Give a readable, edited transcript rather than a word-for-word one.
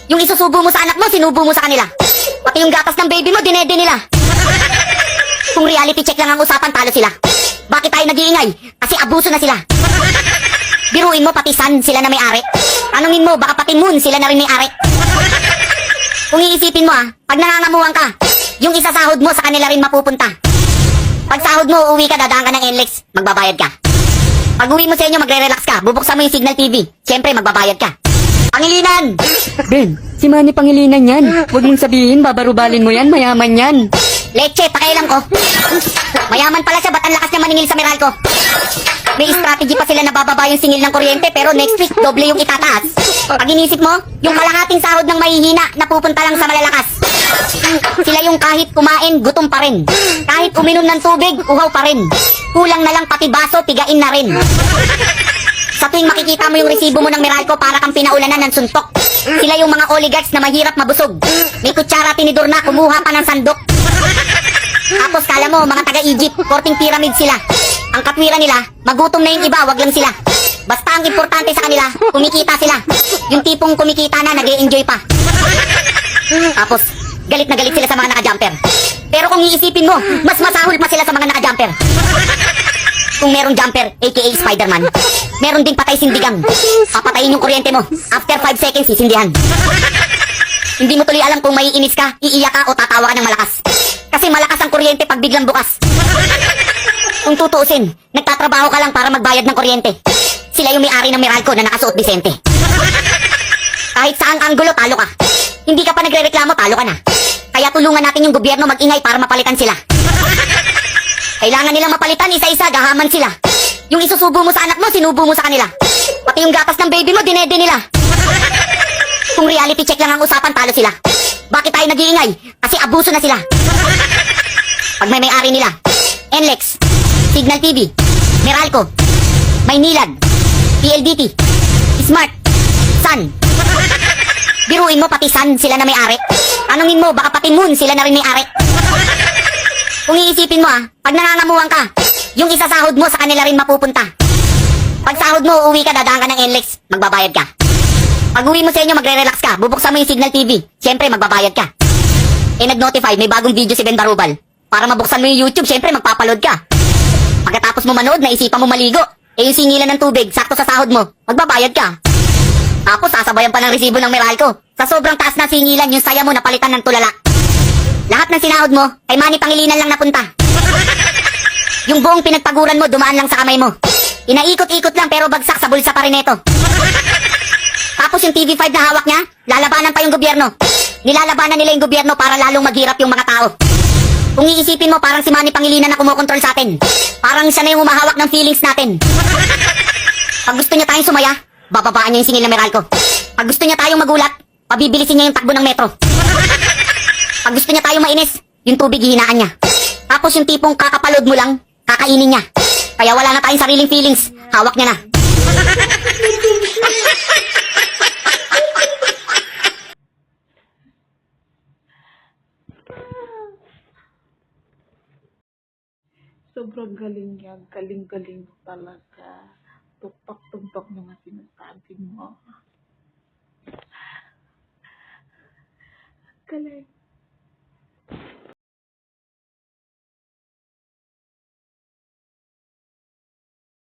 Yung isusubo mo sa anak mo, sinubo mo sa kanila. Pati yung gatas ng baby mo, dinede nila. Kung reality check lang ang usapan, talo sila. Bakit tayo nag-iingay? Kasi abuso na sila. Biruin mo, pati Sun, sila na may-ari. Tanungin mo, baka pati Moon, sila na rin may-ari. Kung iisipin mo pag nangangamuhan ka, yung isasahod mo sa kanila rin mapupunta. Pag sahod mo, uuwi ka, dadaan ka ng NLEX, magbabayad ka. Pag uwi mo sa inyo, magre-relax ka, bubuksan mo yung Signal TV. Siyempre, magbabayad ka. Pangilinan! Ben, si Manny Pangilinan yan. Huwag mong sabihin, babarubalin mo yan, mayaman yan. Leche, pakailan ko. Mayaman pala siya, ba't ang lakas niya maningil sa Meralco? May strategy pa sila na bababa yung singil ng kuryente, pero next week, doble yung itataas. Pag inisip mo, yung kalahating sahod ng mahihina, napupunta lang sa malalakas. Sila yung kahit kumain, gutom pa rin. Kahit uminom ng tubig, uhaw pa rin. Kulang na lang pati baso, pigain na rin. Sa tuwing makikita mo yung resibo mo ng Meralco, para kang pinaulanan ng suntok. Sila yung mga oligarchs na mahirap mabusog. May kutsara tinidor na, kumuha pa ng sandok. Tapos kala mo, mga taga-Egypt, 14 pyramid sila. Ang katwiran nila, magutom na yung iba, wag lang sila. Basta ang importante sa kanila, kumikita sila. Yung tipong kumikita na, nag-e-enjoy pa. Tapos, galit na galit sila sa mga naka-jumper. Pero kung iisipin mo, mas masahol pa sila sa mga naka-jumper. Kung merong jumper, aka Spider-Man, meron ding patay sindigang. Papatayin yung kuryente mo. After 5 seconds, sisindihan. Hindi mo tuloy alam kung maiinis ka, iiyak ka o tatawa ka ng malakas. Kasi malakas ang kuryente pag biglang bukas. Kung tutuusin, nagtatrabaho ka lang para magbayad ng kuryente. Sila yung may-ari ng Meralco na nakasuot Vicente. Kahit saang anggulo, talo ka. Hindi ka pa nagre-reklamo, talo ka na. Kaya tulungan natin yung gobyerno mag-ingay para mapalitan sila. Kailangan nilang mapalitan isa-isa, gahaman sila. Yung isusubo mo sa anak mo, sinubo mo sa kanila. Pati yung gatas ng baby mo, dinede nila. Kung reality check lang ang usapan, talo sila. Bakit tayo nag-iingay? Kasi abuso na sila. Pag may-ari nila, NLEX, Signal TV, Meralco, Maynilad, PLDT, Smart, Sun. Biruin mo, pati Sun, sila na may-ari. Tanungin mo, baka pati Moon, sila na rin may-ari. Kung iisipin mo pag nangangamuhan ka, yung isasahod mo sa kanila rin mapupunta. Pag sahod mo, uuwi ka, dadaan ka ng NLEX, magbabayad ka. Pag uwi mo sa inyo, magre-relax ka, bubuksan mo yung Signal TV. Siyempre, magbabayad ka. Nag-notify, may bagong video si Ben Barubal. Para mabuksan mo yung YouTube, siyempre, magpapaload ka. Pagkatapos mo manood, naisipan mo maligo. Yung singilan ng tubig, sakto sa sahod mo, magbabayad ka. Tapos, sasabayan pa ng resibo ng Meralco. Sa sobrang taas na singilan, yung saya mo napalitan ng tulala. Lahat ng sinahod mo, kay Manny Pangilinan lang napunta. Yung buong pinagpaguran mo, dumaan lang sa kamay mo. Inaikot-ikot lang pero bagsak sa bulsa pa rin ito. Tapos yung TV5 na hawak niya, lalabanan pa yung gobyerno. Nilalabanan nila yung gobyerno para lalong maghirap yung mga tao. Kung iisipin mo, parang si Manny Pangilinan na kumokontrol sa atin. Parang siya na yung humahawak ng feelings natin. Pag gusto niya tayong sumaya, bababaan niya yung singil na Meralco. Pag gusto niya tayong magulat, pabibilisin niya yung takbo ng metro. Pag gusto niya tayong mainis, yung tubig hihinaan niya. Tapos yung tipong kakapalood mo lang, kakainin niya. Kaya wala na tayong sariling feelings, hawak niya na. Sobrang galing yan. Galing-galing mo talaga. Tuktok-tuktok mga sinasabi mo. Galing.